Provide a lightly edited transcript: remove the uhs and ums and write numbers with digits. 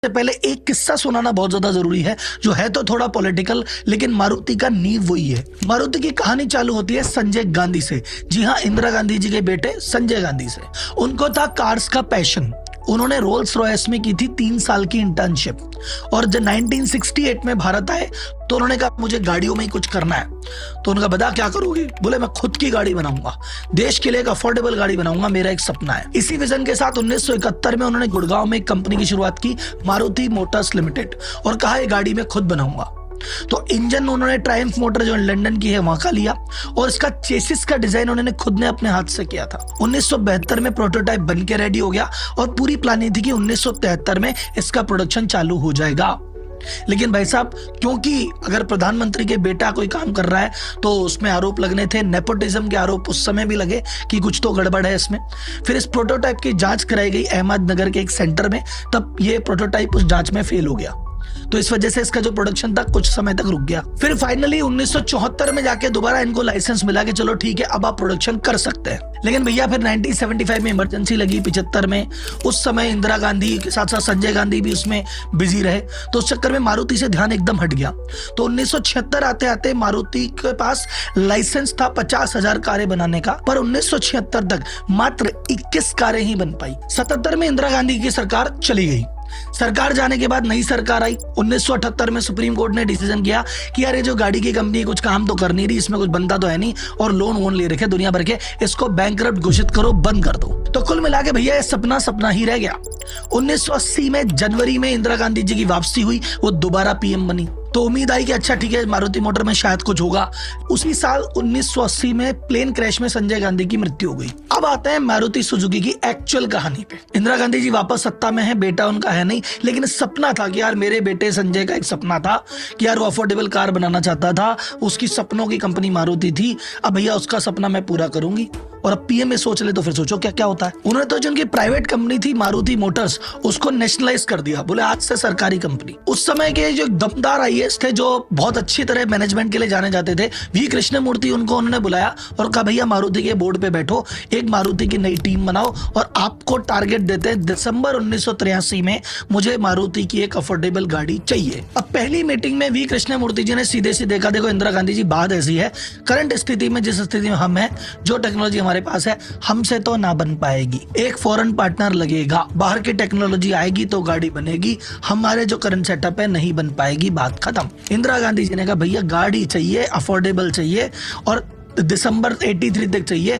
पहले एक किस्सा सुनाना बहुत ज्यादा जरूरी है, जो है तो थोड़ा पॉलिटिकल, लेकिन मारुति का नींव वही है। मारुति की कहानी चालू होती है संजय गांधी से। जी हाँ, इंदिरा गांधी जी के बेटे संजय गांधी से। उनको था कार्स का पैशन। उन्होंने रोल्स रॉयस में की थी 3 साल की इंटर्नशिप, और जब 1968 में भारत आए तो उन्होंने कहा मुझे गाड़ियों में ही कुछ करना है। तो उनका बता क्या करोगे? बोले मैं खुद की गाड़ी बनाऊंगा, देश के लिए एक अफोर्डेबल गाड़ी बनाऊंगा, मेरा एक सपना है। इसी विजन के साथ 1971 में उन्होंने गुड़गांव में एक कंपनी की शुरुआत की, मारुति मोटर्स लिमिटेड, और कहा ये गाड़ी मैं खुद बनाऊंगा। तो इंजन उन्होंने ट्रायम्फ मोटर जो लंदन की है वहां का लिया, और इसका चेसिस का डिजाइन उन्होंने खुद ने अपने हाथ से किया था। 1972 में प्रोटोटाइप बन के रेडी हो गया, और पूरी प्लानिंग थी कि 1973 में इसका प्रोडक्शन चालू हो जाएगा। लेकिन भाई साहब, क्योंकि अगर प्रधानमंत्री के बेटा कोई काम कर रहा है तो उसमें आरोप लगने थे, नेपोटिज्म के आरोप उस समय भी लगे कि कुछ तो गड़बड़ है इसमें। फिर इस प्रोटोटाइप की जांच कराई गई अहमदनगर के एक सेंटर में, तब ये प्रोटोटाइप उस जांच में फेल हो गया। तो इस वजह से इसका जो प्रोडक्शन था कुछ समय तक रुक गया। फिर फाइनली 1974 में जाके दोबारा इनको लाइसेंस मिला कि चलो ठीक है, अब आप प्रोडक्शन कर सकते हैं। लेकिन भैया फिर 1975 में इमरजेंसी लगी, 75 में। उस समय इंदिरा गांधी के साथ साथ संजय गांधी भी उसमें बिजी रहे, तो उस चक्कर में मारुति से ध्यान एकदम हट गया। तो 1976 आते आते मारुति के पास लाइसेंस था 50,000 कारें बनाने का, पर 1976 तक मात्र 21 कारें ही बन पाई। 77 में इंदिरा गांधी की सरकार चली गई। सरकार जाने के बाद नई सरकार आई। 1978 में सुप्रीम कोर्ट ने डिसीजन किया कि यार ये जो गाड़ी की कंपनी कुछ काम तो कर नहीं रही, इसमें कुछ बनता तो है नहीं, और लोन वोन ले रखे दुनिया भर के, इसको बैंकरप्ट घोषित करो, बंद कर दो। तो कुल मिला के भैया ये सपना सपना ही रह गया। 1980 में जनवरी में इंदिरा गांधी जी की वापसी हुई, वो दोबारा पीएम बनी। तो उम्मीद आई कि अच्छा ठीक है, मारुति मोटर में शायद कुछ होगा। उसी साल 1980 में प्लेन क्रैश में संजय गांधी की मृत्यु हो गई। अब आते हैं मारुति सुजुकी की एक्चुअल कहानी पे। इंदिरा गांधी जी वापस सत्ता में है, बेटा उनका है नहीं, लेकिन सपना था कि यार मेरे बेटे संजय का एक सपना था कि यार वो अफोर्डेबल कार बनाना चाहता था, उसकी सपनों की कंपनी मारुति थी। अब भैया उसका सपना मैं पूरा करूंगी। और अब पीएम में सोच ले तो फिर सोचो क्या क्या होता है। उन्होंने तो जो उनकी प्राइवेट कंपनी थी मारुति मोटर्स, उसको नेशनलाइज कर दिया, बोले आज से सरकारी कंपनी। उस समय के जो दमदार आईएएस थे, जो बहुत अच्छी तरह मैनेजमेंट के लिए जाने जाते थे, वी कृष्णमूर्ति, उनको उन्होंने बुलाया और कहा भैया मारुति के बोर्ड पे बैठो, एक मारुति की नई टीम बनाओ, और आपको टारगेट देते हैं दिसंबर 1983 में मुझे मारुति की एक अफोर्डेबल गाड़ी चाहिए। अब पहली मीटिंग में वी कृष्णमूर्ति जी ने सीधे से देखा, देखो इंदिरा गांधी जी बात ऐसी है, करंट स्थिति में जिस स्थिति में हम हैं, जो टेक्नोलॉजी हमारे पास है, हमसे तो ना बन पाएगी, एक फॉरेन पार्टनर लगेगा, बाहर की टेक्नोलॉजी आएगी तो गाड़ी बनेगी, हमारे जो करंट सेटअप है नहीं बन पाएगी, बात खत्म। इंदिरा गांधी जी ने कहा भैया गाड़ी चाहिए, अफोर्डेबल चाहिए, और दिसंबर 83 तक चाहिए।